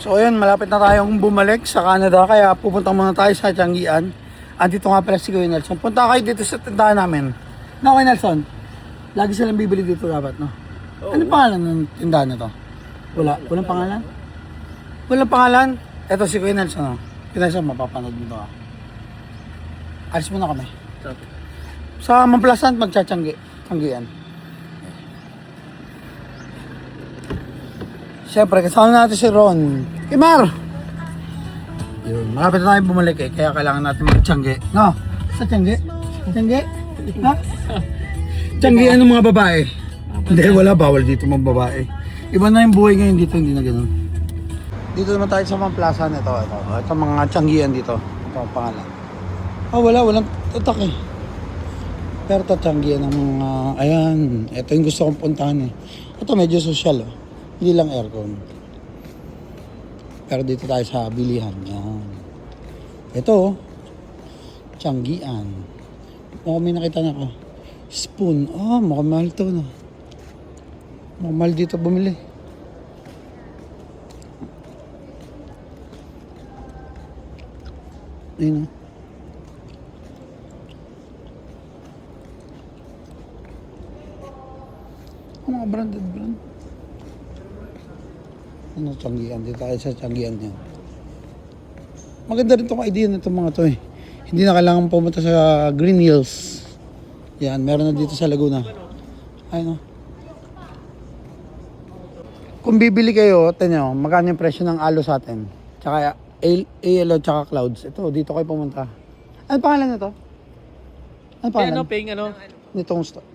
So ayun, malapit na tayong bumalik sa Canada kaya pupunta muna tayo sa Changian. Andito nga pala si Kuya Nelson. Punta kayo dito sa tindahan namin. No, Kuya Nelson? Lagi silang bibili dito dapat, no? Ano pangalan ng tindahan na to? Walang pangalan? Walang pangalan? Ito si Kuya Nelson, no? Kuya Nelson, mapapanood mo to, ha? Alis muna kami. Sa Mamplasan, Changian. Siyempre, kasama natin si Ron. Kimar! Yun, malapit na tayo bumalik eh, kaya kailangan natin mag-Changi. No? Sa Changi? Changi? Ha? Changi ano mga babae? Hindi, wala, bawal dito mga babae. Iba na yung buhay ngayon dito, hindi na ganoon. Dito naman tayo sa Mamplasan. Ito mga Changian dito. Ito ang pangalan. Walang tatak eh. Pero ito Changian ng mga, ayan, ito yung gusto kong puntahan eh. Ito medyo social oh. Hindi lang aircon. Pero dito tayo sa bilihan. Yan. Ito, Changian. May nakita na ako. Spoon. Mukhang mahal ito. No? Mukhang mahal dito bumili. Ayun o. Mga branded brand. Changian, dito tayo sa Changian yan. Maganda rin itong idea na itong mga to eh. Hindi na kailangan pumunta sa Green Hills. Yan, meron na dito sa Laguna. Ayun o. Kung bibili kayo, tanyo, magkano yung presyo ng alo sa atin? Tsaka ALO tsaka Clouds. Ito, dito kayo pumunta. Ano pangalan na to? Ano pangalan?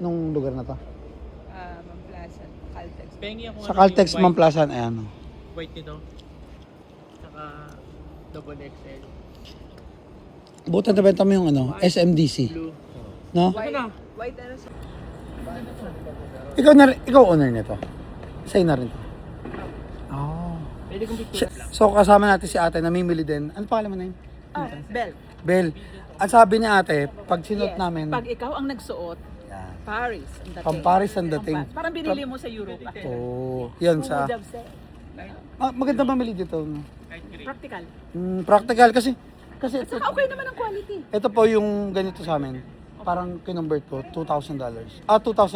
Nung lugar na to? Mamplasan, Caltex. Sa Caltex, Mamplasan, ayan o. White nito. Saka double XL. Buta na benta mo yung SMDC. Blue. No? White ano sa... Ikaw owner nito. Sa'yo na rin to. Pwede kong picture lang. So kasama natin si ate, namimili din. Ano pangalan mo na yun? Bell. Bell. Ang sabi ni ate, pag sinuot namin, Pag ikaw ang nagsuot, yan. Paris ang dating. Pamparis ang dating. Parang binili mo sa Europa. Yan sa... maganda mamili dito. No? Practical. Practical kasi At saka okay naman ang quality. ito po yung ganito sa amin. Parang kinonvert ko, $2,000. 2,000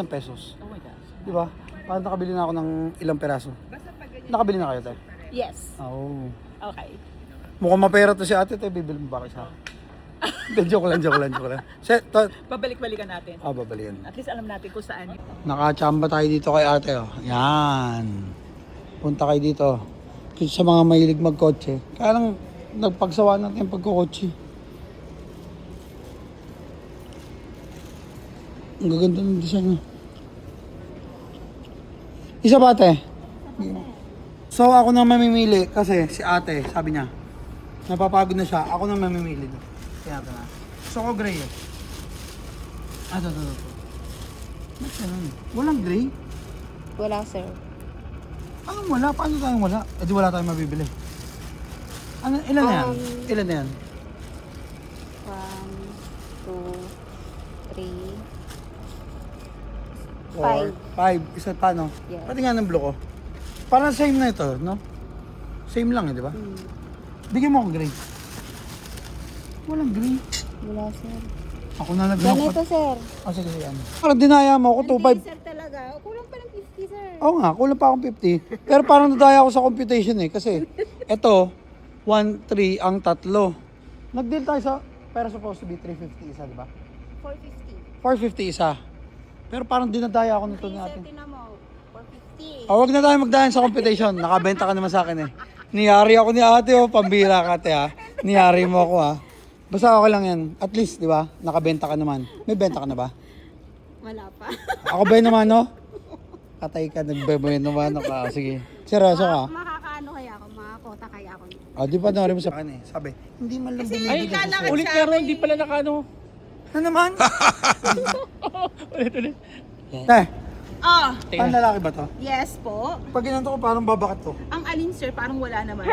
pesos. Oh my gosh. Di ba? Parang nakabili na ako ng ilang peraso. Nakabili na kayo tayo? Yes. Oo. Okay. Mukhang mapera to si ate, tayo bibili mo ba kayo sa joke lang. Babalik-balikan natin. Babalikan. At least alam natin kung saan. Nakachamba tayo dito kay ate, oh. Yan. Punta kayo dito. Kasi sa mga mahilig magkotse. Kaya lang, nagpagsawa natin yung pagkukotse. Ang gaganda ng design. Isa ba, ate? So, ako na mamimili kasi si ate, sabi niya, napapagod na siya. Ako na mamimili. Kaya ito na. Gusto ko gray eh. Ito. Walang gray? Wala, sir. Anong wala? Paano tayong wala? Eh di wala tayong mabibili. Ilan na yan? Ilan na yan? 1, 2, 3, 5. 5. Isa pa, no? Yes. Pati nga ng blue ko. Parang same na ito, no? Same lang eh, di ba? Bigyan mo akong gray. Walang gray. Wala, sir. Ako na nag-lock. Ganito, sir. Sige. Parang dinaya mo ako, 2.5. Sir talaga. Kulang pa ng 50, sir. Oo nga, kulang pa akong 50. Pero parang nadaya ako sa computation eh. Kasi, eto, 1, 3 ang tatlo. Nag-deal tayo sa, pero supposed to be 350 isa, di ba? 450 450. isa. Pero parang dinadaya ako nito natin. Sir, tinan mo. 450. Huwag na tayo magdayan sa competition. Nakabenta ka naman sa akin eh. Niyari ako ni ate oh. Pambira ka ate ha. Niyari mo ako ha. Basta okay lang yan. At least, di ba? Nakabenta ka naman. May benta ka na ba? Wala pa. Ako ba naman no? Katay ka, nagbebay naman ako. Sige. Seryoso ka? Makakaano kaya ako? Makakota kaya ako? Di ba nari mo sa akin eh. Sabi, hindi man lang Ay, binibigyan sa ulit nga ron, hindi pala nakano. Ano naman? Ulit. Te, Oh, paano lalaki ba to? yes po. Pag ginanto ko, parang babakat to. Ang alin, sir, parang wala naman.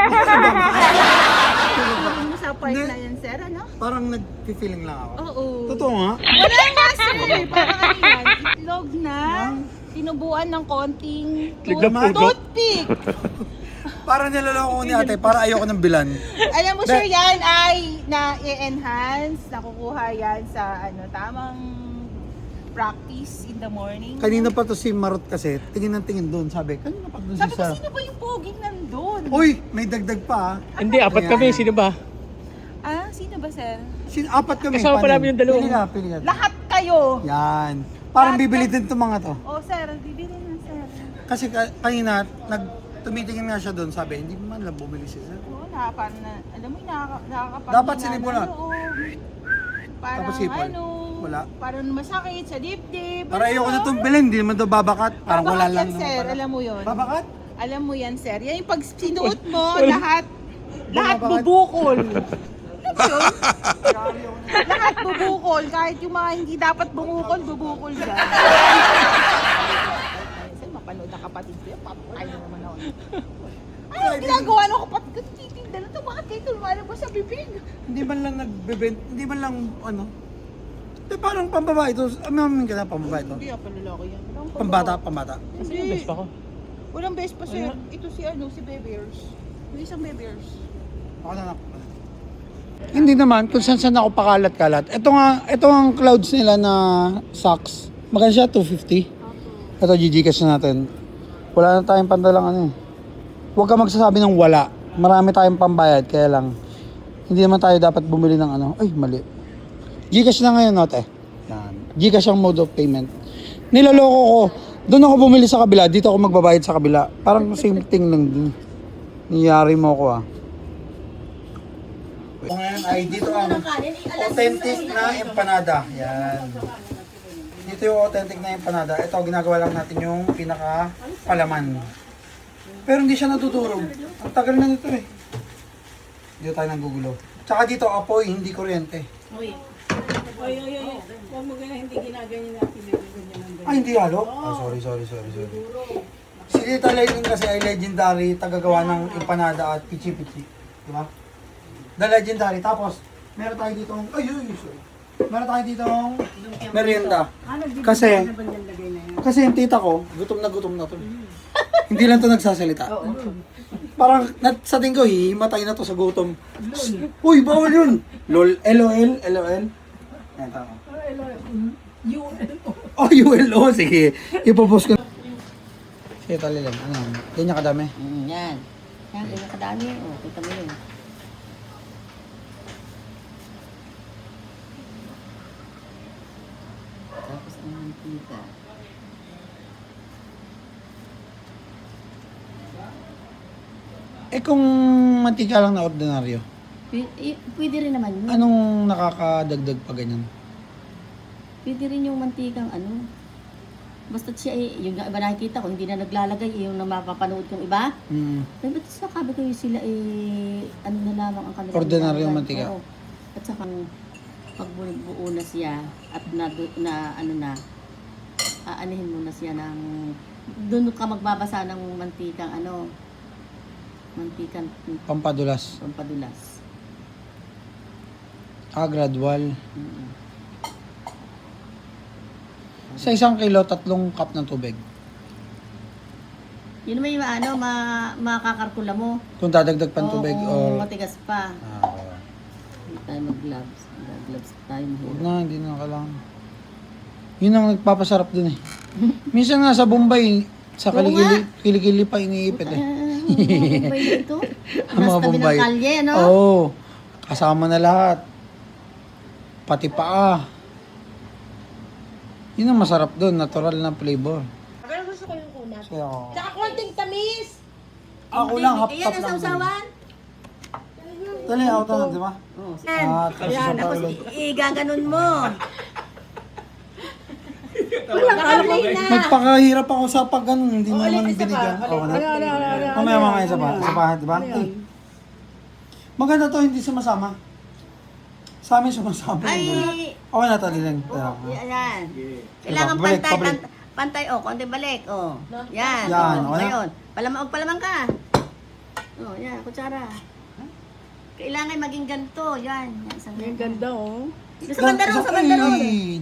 Tulong mo sa part na yan, sir, ano? Parang nag-feeling lang ako. Oo. Totoo nga? Wala nga, sir. Parang ano yan, itlog na tinubuan ng konting Itlog na puno? toothpick. Para niloloko ko ni ate, para ayoko ng bilan. Alam mo, sir, yan ay na-enhance, nakukuha yan sa tamang practice in the morning. Kanina pa to si Marot kasi, tingin ng tingin doon. Sabi, kanina pa doon Sabi si ko, Sir. sino ba yung poging nandun? Uy, may dagdag pa ah. Hindi, apat kami. Sino ba? Ah, sino ba, sir? Apat kami. Kasama pa panin. namin yung dalawa. Pili ka. Lahat kayo! Yan. Parang bibili din itong mga to. Oh, sir, bibili na, sir. Kasi kanina, tumitingin nga siya doon, sabi, hindi man lang bumili si Sir. Oo, alam mo, nakakapag Dapat sinipulan. Parang Tapos sipol. Wala. Parang masakit sa dibdib. Para ayoko na itong bilhin, hindi naman daw babakat. Parang wala Babakat lang yan, naman sir. pala. Alam mo yun. Babakat? Alam mo yan, sir. Yan yung pag sinuot mo, lahat Babakat? bubukol. Alam mo yun? Lahat bubukol. Kahit yung mga hindi dapat bumukol, bubukol dyan. Sir, mapanood na kapatid ko yan. Papakay na naman ako. Ano yung ginagawa ng kapatid ko? Titinda lang ito. Bakit kayo lumalabas sa bibig? Hindi man lang nagbebent, hindi man lang ano. Parang pambabae ito. Amamin ka na pambabae ito. Hindi, palalaki yan. Pambata. Sino best pa ko? Walang best pa, sir. Ito si Bebears. Yung isang Bebears. Ako na ako. Hindi naman, kung saan ako pakalat-kalat. Ito ang clouds nila na socks. Magkano siya? 250? Ito, GGcash na natin. Wala na tayong pandalang ano eh. Huwag ka magsasabi ng wala. Marami tayong pambayad, kaya lang. Hindi naman tayo dapat bumili ng ano. Ay, mali. GCash na ngayon, note. Yan. GCash ang mode of payment. Niloloko ko. Doon ako bumili sa kabila. Dito ako magbabayad sa kabila. Parang same thing lang din. Niyari mo ako ah. Ngayon ay dito ang authentic na empanada. Yan. Dito yung authentic na empanada. Ito, ginagawa lang natin yung pinaka palaman. Pero hindi siya natuturog. Ang tagal na nito eh. Dito tayo nanggugulo. Tsaka dito apoy, hindi kuryente. Uy. Huwag mo ganyan, hindi ginaganyan natin. Ay, hindi halo? Ah, sorry. Si Tita Leilin kasi ay legendary tagagawa ng empanada at pichi-pichi. Di ba? The legendary. Tapos, meron tayo ditong, sorry. Meron tayo ditong merienda. Kasi yung tita ko, gutom na to. Hindi lang to nagsasalita. Parang sa tingin ko, hihimatay na to sa gutom. Uy, bawal yun! LOL, LOL. Yan, tama. Oh, ULO. Sige, ipopost ko. Sige, talilan. Ano? Ganyan kadami. Yan. Yan, ganyan kadami. O, kita mo yun. Tapos ang mantika. Kung mantika lang na ordinaryo, Pwede rin naman yun. anong nakakadagdag pa ganyan? Pwede rin yung mantikang ano. Basta siya yung iba nakikita ko, hindi na naglalagay, yung na mapapanood kong iba. Pero ba't sabi ko yung sila ano na lamang ang kanilang Ordinaryong nilalagay? mantika. Oo. At saka pag buo na siya at aanihin mo na siya ng doon ka magbabasa ng mantikang mantikang Pampadulas. pampadulas. Gradual. Mm. Sa 1 kilo, 3 cup ng tubig. Yun naman yung makakarkula mo. Kung dadagdag pang Oo, tubig kung or... matigas pa. Okay. Hindi tayo mag-gloves. Mag-gloves tayo Huwag mahirap. na, hindi na kailangan. Yun ang nagpapasarap dun eh. Minsan nga sa Bombay, sa kilikili pa iniipit eh. Bombay na ito. Ang mga Nasa tabi Bombay. ng kalye, no? Oo. Kasama na lahat. Pati paa. Yun ang masarap dun, natural na flavor. Pero gusto ko yung kunat. Kaya ako. Tsaka konting tamis. Ako lang, half Ayan cup ang lang. sausawan. Dali, ako na, di ba? Oh, Tapos Ayan, sa tapos paulit. igaganon mo. Nagpakahirap ako sa pag ganun, hindi mo naman binigyan. Oo na. Mamaya isa pa, di ba? Ay. Maganda to, hindi sumasama. Sa amin sumasama. Ay, Okay na, talilan. Ayan. Kailangan Balik, pantay, pabalik. pantay, konti balik, Yan, Yan, okay na? ngayon. Palamang ka. Yan, kutsara. Kailangan maging ganito, yan. Isang Ang ganda oh. Sa bandaron, sa bandaron.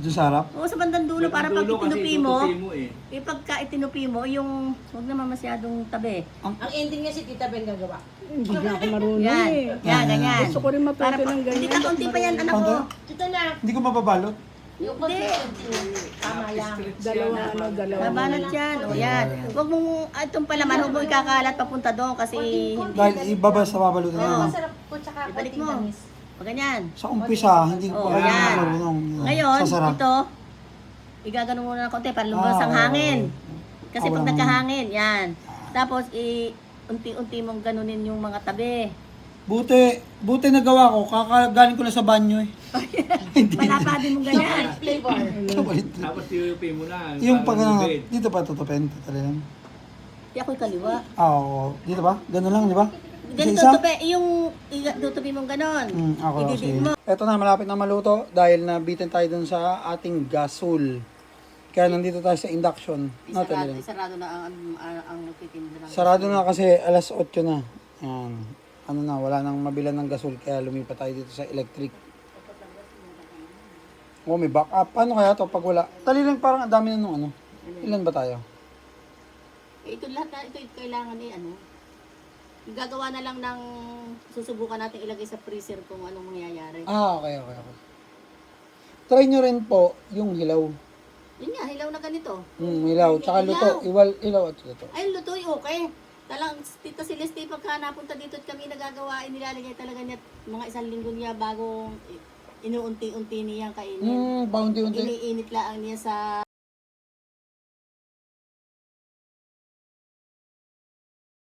Doon sa harap? Oo, sa bandang dulo, para pag itinupi mo, eh. pagka itinupi mo, yung, huwag naman masyadong tabi. Ang ending niya si Tita Ben gagawa. Hindi na ako marunong Yan, eh. yan, ganyan. Gusto ko rin Para matuto pag, ng hindi ganyan. ka konti pa yan, anak ko. Konti? Tito na. Hindi ko mababalot. Yung Hindi. tama lang. Dalawa. Nabanat yan, o yan. Huwag mong, itong palaman, huwag mo ikakalat papunta doon kasi, Dahil ibaba sa babalutan Oo. na. Masarap po tsaka ibalik konting mo. tamis. O ganyan. Sa umpisa, hindi ko Oo, pa yan. marunong. Ngayon, Sa sarap. ito, igagano muna ng konti para lumabas ang oo. hangin. Kasi pag Walang- nagkahangin, yan. Tapos, unti-unti mong ganunin yung mga tabi. Buti nagawa ko. Kakagaling ko na sa banyo eh. Palapadin mong ganyan. Flavor. Kapalit. Tapos iupi mo na. Yung pag ano, dito pa tutupin. Talagang. Di ako'y kaliwa. Oo. Dito ba? Ganun lang, di ba? Ganito, Isa-isa? tupi, yung tutupi mong ganon. Ako kasi. Ididiin mo. Ito na, malapit na maluto dahil nabitin tayo dun sa ating gasol. Kaya nandito tayo sa induction. No, talagang. Isarado na ang nagtitinda ng Sarado na kasi alas 8 na. Yan. Ano na, wala nang mabilan ng gasol kaya lumipat tayo dito sa electric. Oh, may backup. Paano kaya to pag wala? Tali lang parang ang dami na nung ano. Ilan ba tayo? Ito lahat na, ito kailangan ano. Gagawa na lang ng, susubukan natin ilagay sa freezer kung anong mangyayari. Okay. Try nyo rin po yung hilaw. Yun nga, hilaw na ganito. Hilaw. Tsaka luto. Hilaw at luto. Ay, lutoy, okay. Talang, Tita Celeste, pagka napunta dito at kami nagagawa, nilalagay talaga niya mga 1 linggo niya bago inuunti-unti niyang kainin. Paunti-unti. Iniinit lang niya sa